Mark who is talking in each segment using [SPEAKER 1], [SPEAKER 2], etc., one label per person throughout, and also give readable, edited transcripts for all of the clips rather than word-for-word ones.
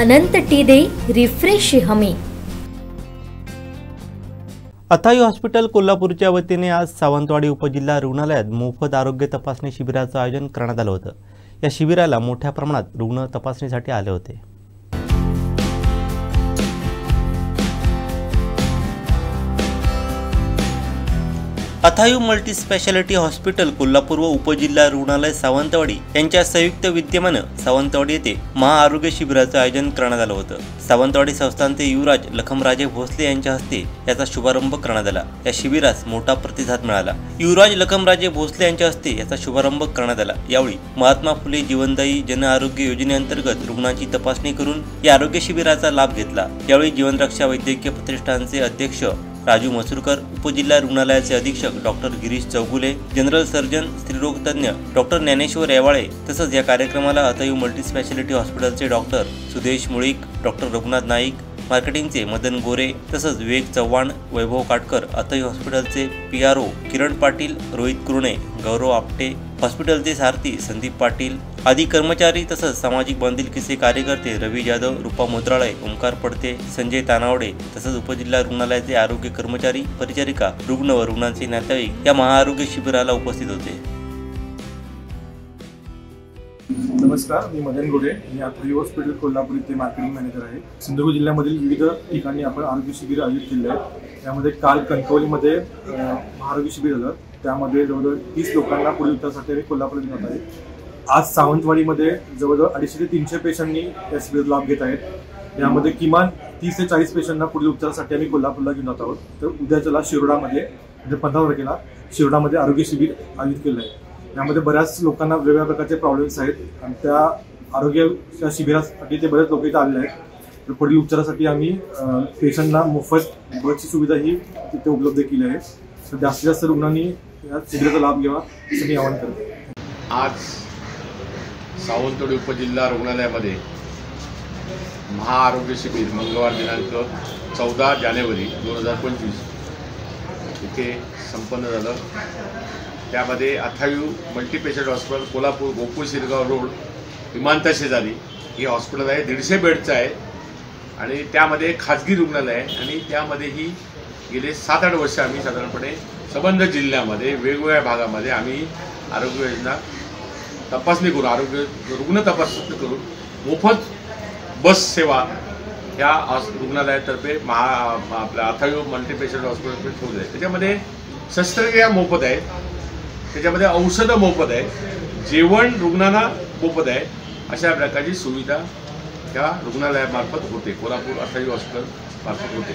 [SPEAKER 1] अनंत टीदे refresh हमी।
[SPEAKER 2] अथायू hospital कोल्हापूरच्या वतीने आज सावंतवाडी उपजिल्हा रुग्णालयात मोफत आरोग्य तपासणी शिबिराचं आयोजन करण्यात आलं होतं। या शिबिराला मोठ्या प्रमाणात रुग्ण तपासणीसाठी आले होते। अथायू मल्टी स्पेशालिटी हॉस्पिटल कोल्हापूर व उपजिल्हा रुग्णालय सावंतवाडी यांच्या संयुक्त विद्यमाने सावंतवाडी येथे महाआरोग्य शिबिराचं आयोजन करण्यात आलं होतं। सावंतवाडी संस्थानचे युवराज लखमराजे भोसले यांच्या हस्ते याचा शुभारंभ करण्यात आला। या शिबिरास मोठा प्रतिसाद मिळाला। युवराज लखमराजे भोसले यांच्या हस्ते याचा शुभारंभ करण्यात आला। यावेळी महात्मा फुले जीवनदायी जन आरोग्य योजनेअंतर्गत रुग्णांची तपासणी करून या आरोग्य शिबिराचा लाभ घेतला। यावेळी जीवनरक्षा वैद्यकीय प्रतिष्ठानचे अध्यक्ष राजू मसूरकर, उपजिल्हा रुग्णालयाचे अधीक्षक doctor Girish Chougule, general surgeon स्त्रीरोग तज्ञ डॉक्टर ज्ञानेश्वर येवाळे तसंच या कार्यक्रमाला अथायू मल्टी स्पेशालिटी हॉस्पिटलचे डॉक्टर सुदेश मुळीक, डॉक्टर रघुनाथ नाईक, मार्केटिंगचे मदन गोरे तसंच विवेक चव्हाण, वैभव काटकर, अथायू हॉस्पिटलचे PRO किरण पाटील, रोहित कुरणे, गौरव आपटे, हॉस्पिटलचे सारथी संदीप पाटील आदी कर्मचारी तसंच सामाजिक बांधिलकीचे कार्यकर्ते रवी जाधव, रूपा मोद्राळे, ओमकार पडते, संजय तानावडे तसंच उपजिल्हा रुग्णालयाचे आरोग्य कर्मचारी, परिचारिका, रुग्ण व रुग्णांचे नातेवाईक या महाआरोग्य शिबिराला उपस्थित होते।
[SPEAKER 3] नमस्कार, मी मदन गोरे, मी अथायू हॉस्पिटल कोल्हापूर इथे मार्केटिंग मॅनेजर आहे। सिंधुदुर्ग जिल्ह्यामधील विविध ठिकाणी आपण आरोग्य शिबिर आयोजित केले आहे। यामध्ये काल कणकवलीमध्ये महाआरोग्य शिबिर झालं, त्यामध्ये जवळजवळ 30 लोकांना पुढील उपचारासाठी आम्ही कोल्हापूरला घेऊन आलो आहे। आज सावंतवाडीमध्ये जवळजवळ 250 ते 300 पेशंटनी या शिबिराचा लाभ घेत आहेत। यामध्ये किमान 30 ते 40 पेशंटना पुढील उपचारासाठी आम्ही कोल्हापूरला घेऊन जात आहोत। तर उद्याच्याला शिरोडामध्ये म्हणजे 15 तारखेला शिरोडामध्ये आरोग्य शिबिर आयोजित केलं आहे। यामध्ये बऱ्याच लोकांना वेगवेगळ्या प्रकारचे प्रॉब्लेम्स आहेत आणि त्या आरोग्याच्या शिबिरासाठी ते बरेच लोक इथे आलेले आहेत। तर पुढील उपचारासाठी आम्ही पेशंटना मोफत बसची सुविधाही तिथे उपलब्ध केली आहे। तर जास्तीत जास्त रुग्णांनी या शिबिराचा लाभ घ्यावा असं मी आवाहन करतो।
[SPEAKER 4] आज सावंतवाडी उपजिल्हा रुग्णालयामध्ये महाआरोग्य शिबिर मंगळवार दिनांक 14 जानेवारी 2025 इथे संपन्न झालं। त्यामध्ये Athayu multispeciality hospital Kolhapur Gokul Shirgaon road विमानतळ शेजारी हे हॉस्पिटल आहे। 150 बेडचं आहे आणि त्यामध्ये खाजगी रुग्णालय आहे आणि त्यामध्येही गेले 7-8 वर्ष आम्ही साधारणपणे संबंधित जिल्ह्यामध्ये वेगवेगळ्या भागामध्ये आम्ही आरोग्य योजना तपासणी करून रुग्ण तपासणी करून मोफत बस सेवा या रुग्णालयातर्फे आपल्या अथायू मल्टीस्पेशालिटी हॉस्पिटल ठेवले आहे। त्याच्यामध्ये शस्त्रक्रिया मोफत आहे, त्याच्यामध्ये औषधं मोफत आहे, जेवण रुग्णांना मोफत आहे। अशा प्रकारची सुविधा त्या रुग्णालयामार्फत होते, कोल्हापूर अथायू हॉस्पिटल मार्फत होते।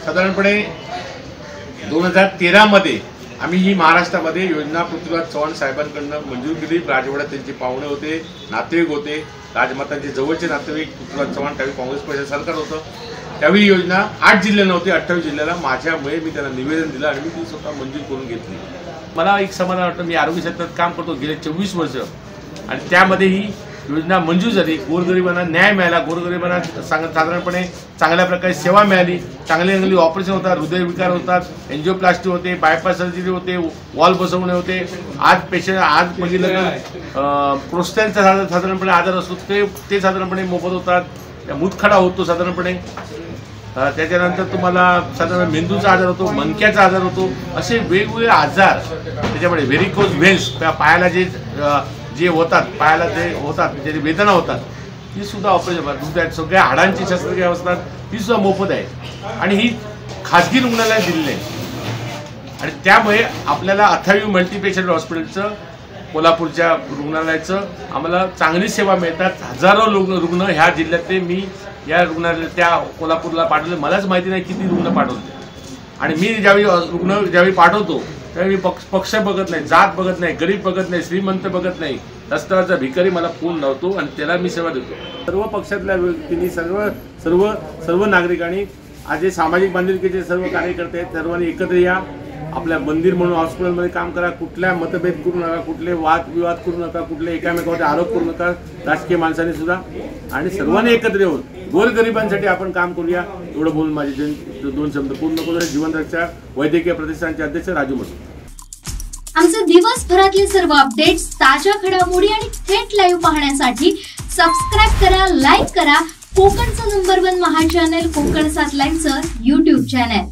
[SPEAKER 4] साधारणपणे 2013 मध्ये आम्ही ही महाराष्ट्रामध्ये योजना पृथ्वीराज चव्हाण साहेबांकडून मंजूर केली। राजवाड्यात त्यांचे पाहुणे होते, नातेवाईक होते, राजमातांचे जवळचे नातेवाईक पृथ्वीराज चव्हाण त्यावेळी काँग्रेस पक्षाचं सरकार होतं। त्यावेळी योजना 8 जिल्ह्यांना होती, 28 जिल्ह्याला माझ्यामुळे मी त्यांना निवेदन दिलं आणि मी ती स्वतः मंजूर करून घेतली। मला एक समाधान वाटतं, मी आरोग्य क्षेत्रात काम करतो गेले 24 वर्ष आणि त्यामध्ये ही योजना मंजूर झाली। गोरगरिबांना न्याय मिळाला, गोरगरिबांना साधारणपणे चांगल्या प्रकारे सेवा मिळाली, चांगली ऑपरेशन होतात, हृदयविकार होतात, एन्जिओप्लास्टी होते, बायपास सर्जरी होते, वॉल बसवणे होते। आज बघितलं प्रोस्टेटचा साधारणपणे आजार असतो ते साधारणपणे मोफत होतात। मुतखडा होतो साधारणपणे, त्याच्यानंतर तुम्हाला साधारण मेंदूचा आजार होतो, मणक्याचा आजार होतो, असे वेगवेगळे आजार त्याच्यामध्ये व्हेरिकोज व्हेन्स पायाला जे होतात, पायाला जे होतात जे वेदना होतात ती सुद्धा ऑपरेशन, सगळ्या हाडांची शस्त्रक्रिया असतात ती सुद्धा मोफत आहे आणि ही खाजगी रुग्णालयात दिलेली आहे। आणि त्यामुळे आपल्याला अथायू मल्टीस्पेशालिटी हॉस्पिटलचं कोल्हापूरच्या रुग्णालयाचं आम्हाला चांगली सेवा मिळतात। हजारो रुग्ण ह्या जिल्ह्यातले मी या रुग्णालयात त्या कोल्हापूरला पाठवले, मलाच माहिती नाही किती रुग्ण पाठवते। आणि मी ज्यावेळी पाठवतो त्यावेळी पक्ष बघत नाही, जात बघत नाही, गरीब बघत नाही, श्रीमंत बघत नाही, रस्त्यावरचा भिकारी मला फोन लावतो आणि त्याला मी सेवा देतो। सर्व पक्षातल्या व्यक्तींनी सर्व नागरिकांनी आज सामाजिक बांधिलकीचे सर्व कार्यकर्ते आहेत, सर्वांनी एकत्र या, आपल्या मंदिर म्हणून हॉस्पिटलमध्ये काम करा, कुठल्या मतभेद करू नका, कुठले वादविवाद करू नका, कुठले एकामेकावरती आरोप करू नका, राजकीय माणसांनी सुद्धा, आणि सर्वांनी एकत्र येऊन गोरगरिबांसाठी आपण काम करूया एवढं बोलून माझे 2 शब्द पूर्ण करून जीवनरक्षा वैद्यकीय प्रतिष्ठानचे अध्यक्ष राजू मसूरकर।
[SPEAKER 1] आमचे दिवसभरातले सर्व अपडेट्स, ताज्या घडामोडी आणि थेट लाईव्ह पाहण्यासाठी
[SPEAKER 5] सबस्क्राईब करा, लाईक करा कोकणचं नंबर 1 महा चॅनल कोकण 7 लाईव्हचं YouTube चॅनल.